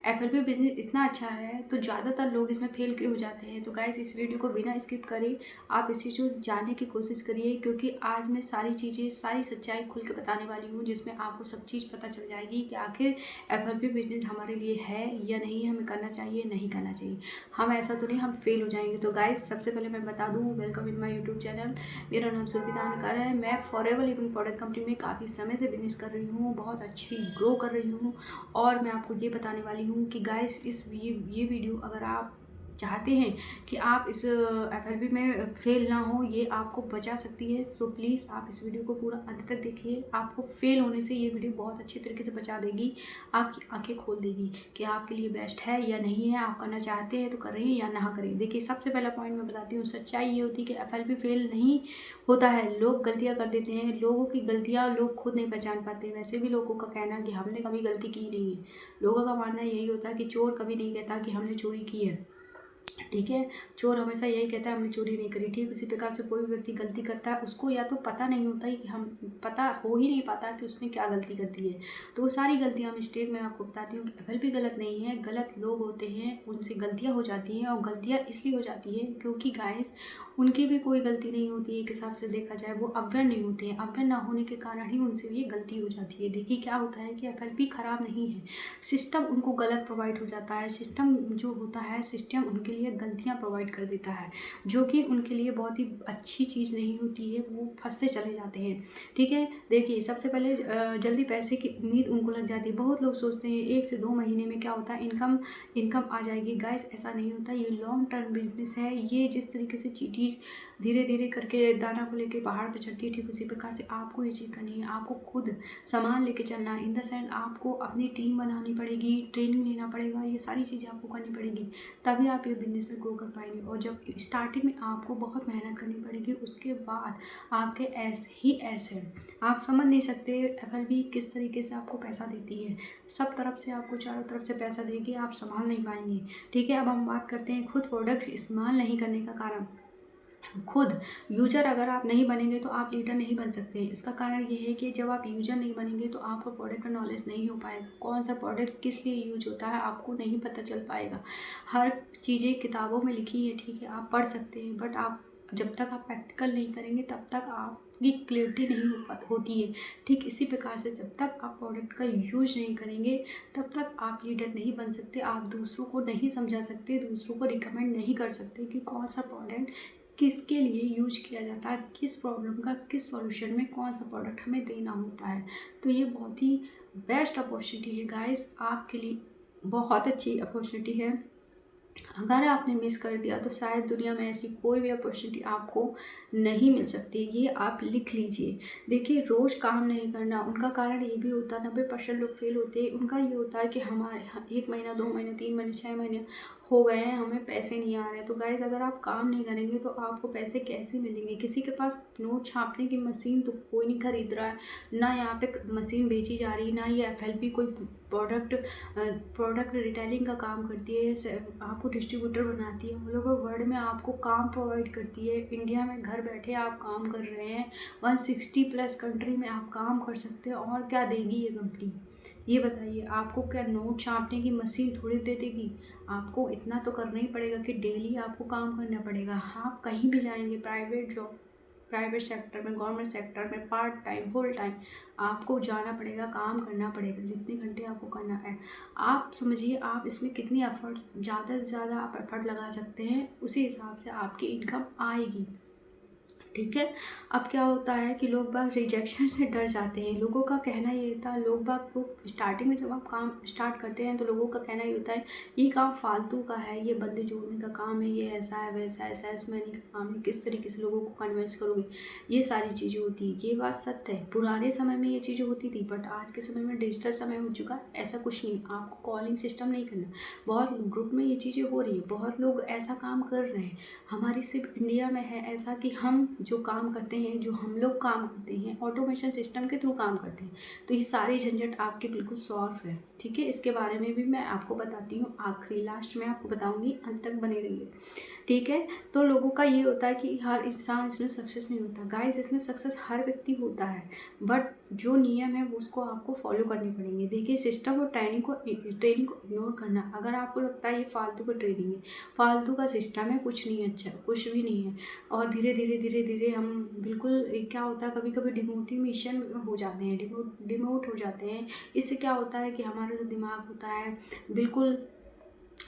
FLP business इतना अच्छा है तो ज़्यादातर लोग इसमें फ़ेल क्यों हो जाते हैं। तो गाइस इस वीडियो को बिना स्किप करे आप इस चीज़ को जानने की कोशिश करिए, क्योंकि आज मैं सारी चीज़ें, सारी सच्चाई खुल के बताने वाली हूँ, जिसमें आपको सब चीज़ पता चल जाएगी कि आखिर एफएलपी बिज़नेस हमारे लिए है या नहीं, हमें करना चाहिए नहीं करना चाहिए। हम ऐसा तो नहीं हम फ़ेल हो जाएंगे। तो गाइस सबसे पहले मैं बता दूँ, welcome in my YouTube channel. मेरा नाम सुरभिता अनकर है। मैं फॉरएवर लिविंग प्रोडक्ट कंपनी में काफ़ी समय से बिजनेस कर रही हूँ, बहुत अच्छी ग्रो कर रही हूँ। और मैं आपको ये बताने वाली हूँ कि गाइस इस ये वीडियो अगर आप चाहते हैं कि आप इस एफएलपी में फेल ना हो, ये आपको बचा सकती है। सो प्लीज़ आप इस वीडियो को पूरा अंत तक देखिए। आपको फेल होने से ये वीडियो बहुत अच्छी तरीके से बचा देगी, आपकी आंखें खोल देगी कि आपके लिए बेस्ट है या नहीं है, आप करना चाहते हैं तो करें या ना करें। देखिए सबसे पहला पॉइंट मैं बताती हूँ, सच्चाई ये होती है कि एफएलपी फेल नहीं होता है। लोग गलतियाँ कर देते हैं, लोगों की गलतियाँ लोग खुद नहीं पहचान पाते। वैसे भी लोगों का कहना है कि हमने कभी गलती की नहीं है। लोगों का मानना यही होता है कि चोर कभी नहीं कहता कि हमने चोरी की है, ठीक है। चोर हमेशा यही कहता है हमने चोरी नहीं करी। ठीक उसी प्रकार से कोई भी व्यक्ति गलती करता है, उसको या तो पता नहीं होता ही कि हम पता हो ही नहीं पाता कि उसने क्या गलती कर दी है। तो वो सारी गलतियाँ मिस्टेक मैं आपको बताती हूँ कि एफएलपी गलत नहीं है, गलत लोग होते हैं, उनसे गलतियाँ हो जाती हैं। और गलतियाँ इसलिए हो जाती है क्योंकि गाइस उनकी भी कोई गलती नहीं होती है। एक हिसाब से देखा जाए वो अवेयर नहीं होते हैं, अवेयर ना होने के कारण ही उनसे भी ये गलती हो जाती है। देखिए क्या होता है कि एफएलपी ख़राब नहीं है, सिस्टम उनको गलत प्रोवाइड हो जाता है। सिस्टम जो होता है, सिस्टम उनके लिए गलतियाँ प्रोवाइड कर देता है, जो कि उनके लिए बहुत ही अच्छी चीज़ नहीं होती है। वो फंसते चले जाते हैं, ठीक है। देखिए सबसे पहले जल्दी पैसे की उम्मीद उनको लग जाती है। बहुत लोग सोचते हैं 1 से 2 महीने में क्या होता है, इनकम इनकम आ जाएगी। गाइस ऐसा नहीं होता, ये लॉन्ग टर्म बिजनेस है। ये जिस तरीके से चीटी धीरे धीरे करके दाना को लेके पहाड़ पे चढ़ती है, ठीक उसी प्रकार से आपको ये चीज़ करनी है। आपको खुद सामान लेके चलना है, इन द सेंस आपको अपनी टीम बनानी पड़ेगी, ट्रेनिंग लेना पड़ेगा, ये सारी चीज़ें आपको करनी पड़ेगी, तभी आप ये बिजनेस में ग्रो कर पाएंगे। और जब स्टार्टिंग में आपको बहुत मेहनत करनी पड़ेगी, उसके बाद आपके ऐसे ही ऐसे आप समझ नहीं सकते एफएलपी किस तरीके से आपको पैसा देती है। सब तरफ से आपको चारों तरफ से पैसा देगी, आप संभाल नहीं पाएंगे, ठीक है। अब हम बात करते हैं खुद प्रोडक्ट इस्तेमाल नहीं करने का कारण। खुद यूजर अगर आप नहीं बनेंगे तो आप लीडर नहीं बन सकते। इसका कारण ये है कि जब आप यूजर नहीं बनेंगे तो आपको प्रोडक्ट का नॉलेज नहीं हो पाएगा। कौन सा प्रोडक्ट किस लिए यूज होता है आपको नहीं पता चल पाएगा। हर चीज़ें किताबों में लिखी है, ठीक है, आप पढ़ सकते हैं, बट आप जब तक आप प्रैक्टिकल नहीं करेंगे तब तक आपकी क्लियरिटी नहीं होती है। ठीक इसी प्रकार से जब तक आप प्रोडक्ट का यूज नहीं करेंगे तब तक आप लीडर नहीं बन सकते। आप दूसरों को नहीं समझा सकते, दूसरों को रिकमेंड नहीं कर सकते कि कौन सा प्रोडक्ट किसके लिए यूज किया जाता है, किस प्रॉब्लम का किस सॉल्यूशन में कौन सा प्रोडक्ट हमें देना होता है। तो ये बहुत ही बेस्ट अपॉर्चुनिटी है गाइस, आपके लिए बहुत अच्छी अपॉर्चुनिटी है। अगर आपने मिस कर दिया तो शायद दुनिया में ऐसी कोई भी अपॉर्चुनिटी आपको नहीं मिल सकती। ये आप लिख लीजिए। देखिए रोज़ काम नहीं करना, उनका कारण ये भी होता है, 90% लोग फेल होते हैं। उनका ये होता है कि हमारे 1 महीना 2 महीने 3 महीने 6 महीने हो गए हैं, हमें पैसे नहीं आ रहे। तो गाइज अगर आप काम नहीं करेंगे तो आपको पैसे कैसे मिलेंगे। किसी के पास नोट छापने की मशीन तो कोई नहीं खरीद रहा है, ना यहाँ पे मशीन बेची जा रही, ना ये एफएलपी कोई प्रोडक्ट प्रोडक्ट रिटेलिंग का काम करती है, आपको डिस्ट्रीब्यूटर बनाती है, ऑल ओवर वर्ल्ड में आपको काम प्रोवाइड करती है। इंडिया में घर बैठे आप काम कर रहे हैं, 160+ कंट्री में आप काम कर सकते हैं। और क्या देगी ये कंपनी, ये बताइए। आपको क्या नोट छापने की मशीन थोड़ी दे देगी। आपको इतना तो करना ही पड़ेगा कि डेली आपको काम करना पड़ेगा। आप कहीं भी जाएंगे, प्राइवेट जॉब, प्राइवेट सेक्टर में, गवर्नमेंट सेक्टर में, पार्ट टाइम फुल टाइम आपको जाना पड़ेगा, काम करना पड़ेगा, जितने घंटे आपको करना है। आप समझिए आप इसमें कितनी एफर्ट्स, ज़्यादा से ज़्यादा आप एफर्ट लगा सकते हैं, उसी हिसाब से आपकी इनकम आएगी, ठीक है। अब क्या होता है कि लोग बाग रिजेक्शन से डर जाते हैं। लोगों का कहना ये था, लोग बाग को स्टार्टिंग में जब आप काम स्टार्ट करते हैं तो लोगों का कहना ये होता है ये काम फालतू का है, ये बंदे जोड़ने का काम है, ये ऐसा है वैसा है, सेल्समैन का काम है, किस तरीके से लोगों को कन्विंस करोगे, ये सारी चीज़ें होती है। ये बात सत्य है, पुराने समय में ये चीज़ें होती थी, बट आज के समय में डिजिटल समय हो चुका है, ऐसा कुछ नहीं। आपको कॉलिंग सिस्टम नहीं करना, बहुत ग्रुप में ये चीज़ें हो रही है, बहुत लोग ऐसा काम कर रहे हैं। हमारी सिर्फ इंडिया में है ऐसा कि हम जो काम करते हैं, जो हम लोग काम करते हैं, ऑटोमेशन सिस्टम के थ्रू काम करते हैं। तो ये सारी झंझट आपके बिल्कुल सॉल्व है, ठीक है। इसके बारे में भी मैं आपको बताती हूँ, आखिरी लास्ट में आपको बताऊँगी, अंत तक बने रहिए, ठीक है। तो लोगों का ये होता है कि हर इंसान इसमें सक्सेस नहीं होता। गाइस इसमें सक्सेस हर व्यक्ति होता है, बट जो नियम है वो उसको आपको फॉलो करने पड़ेंगे। देखिए सिस्टम और ट्रेनिंग को इग्नोर करना, अगर आपको लगता है ये फालतू का ट्रेनिंग है, फालतू का सिस्टम है, कुछ नहीं अच्छा, कुछ भी नहीं है, और धीरे धीरे हम बिल्कुल क्या होता है कभी कभी डिमोटिवेशन हो जाते हैं, डिमोट हो जाते हैं। इससे क्या होता है कि हमारा जो दिमाग होता है बिल्कुल,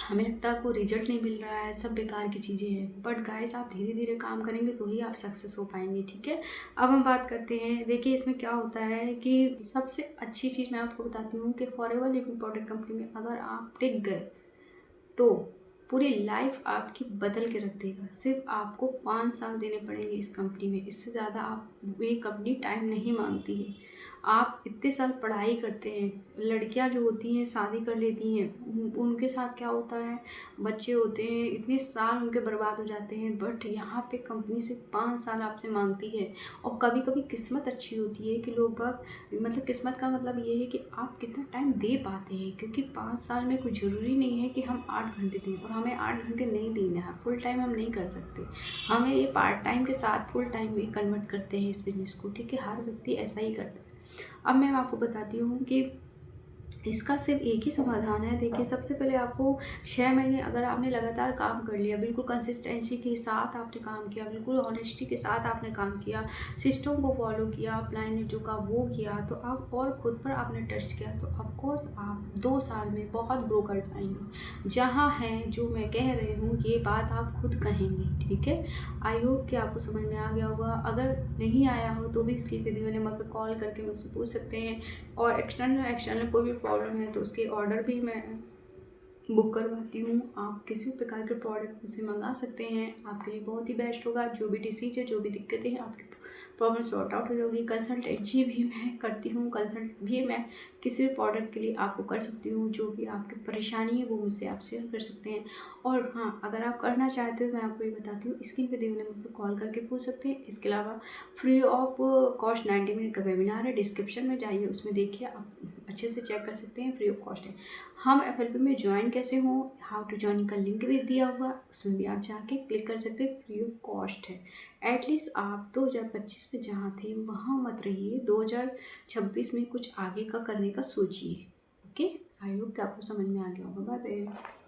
हमें लगता है कोई रिजल्ट नहीं मिल रहा है, सब बेकार की चीज़ें हैं। बट गाइस आप धीरे धीरे काम करेंगे तो ही आप सक्सेस हो पाएंगे, ठीक है। अब हम बात करते हैं, देखिए इसमें क्या होता है कि सबसे अच्छी चीज़ मैं आपको बताती हूँ कि फॉरएवर लिविंग प्रोडक्ट कंपनी में अगर आप टिक गए तो पूरी लाइफ आपकी बदल के रख देगा। सिर्फ आपको 5 साल देने पड़ेंगे इस कंपनी में, इससे ज़्यादा आप ये कंपनी टाइम नहीं मांगती है। आप इतने साल पढ़ाई करते हैं, लड़कियां जो होती हैं शादी कर लेती हैं, उनके साथ क्या होता है, बच्चे होते हैं, इतने साल उनके बर्बाद हो जाते हैं। बट यहाँ पे कंपनी से 5 साल आपसे मांगती है। और कभी कभी किस्मत अच्छी होती है कि लोग बाग, मतलब किस्मत का मतलब ये है कि आप कितना टाइम दे पाते हैं, क्योंकि 5 साल में कोई ज़रूरी नहीं है कि हम 8 घंटे दें, और हमें 8 घंटे नहीं देना है, फुल टाइम हम नहीं कर सकते, हमें ये पार्ट टाइम के साथ फुल टाइम में कन्वर्ट करते हैं इस बिज़नेस को, ठीक है। हर व्यक्ति ऐसा ही करता है। अब मैं आपको बताती हूँ कि इसका सिर्फ एक ही समाधान है। देखिए सबसे पहले आपको 6 महीने अगर आपने लगातार काम कर लिया, बिल्कुल कंसिस्टेंसी के साथ आपने काम किया, बिल्कुल ऑनेस्टी के साथ आपने काम किया, सिस्टम को फॉलो किया, अपलाइन जो का वो किया, तो आप और खुद पर आपने टेस्ट किया, तो ऑफकोर्स आप 2 साल में बहुत ग्रो कर जाएंगे। जहाँ है जो मैं कह रही हूँ ये बात आप खुद कहेंगे, ठीक है। आई होप कि आपको समझ में आ गया होगा। अगर नहीं आया हो तो भी इसकी वीडियो नंबर पर कॉल करके मुझसे पूछ सकते हैं, और एक्सटर्नल कोई भी प्रॉब्लम है तो उसके ऑर्डर भी मैं बुक करवाती हूँ। आप किसी भी प्रकार के प्रोडक्ट मुझसे मंगा सकते हैं, आपके लिए बहुत ही बेस्ट होगा। जो भी डिसीज है, जो भी दिक्कतें हैं, आपकी प्रॉब्लम सॉर्ट आउट हो जाएगी। कंसल्टेंसी भी मैं करती हूँ, कंसल्ट भी मैं किसी भी प्रोडक्ट के लिए आपको कर सकती हूँ। जो भी आपकी परेशानी है वो मुझसे आप शेयर कर सकते हैं। और हाँ, अगर आप करना चाहते हो मैं आपको ये बताती हूँ, स्क्रीन पे दिए हुए नंबर पर कॉल करके पूछ सकते हैं। इसके अलावा फ्री ऑफ कॉस्ट 90 मिनट का वेबिनार है, डिस्क्रिप्शन में जाइए, उसमें देखिए, आप अच्छे से चेक कर सकते हैं, फ्री ऑफ कॉस्ट है। हम एफएलपी में ज्वाइन कैसे हो, हाउ टू ज्वाइन का लिंक भी दिया हुआ, उसमें भी आप जाके क्लिक कर सकते हैं, फ्री ऑफ कॉस्ट है। एटलीस्ट आप 2025 में जहाँ थे वहाँ मत रहिए, 2026 में कुछ आगे का करने का सोचिए। ओके, आई होप कि आपको समझ में आ गया होगा। Bye bye.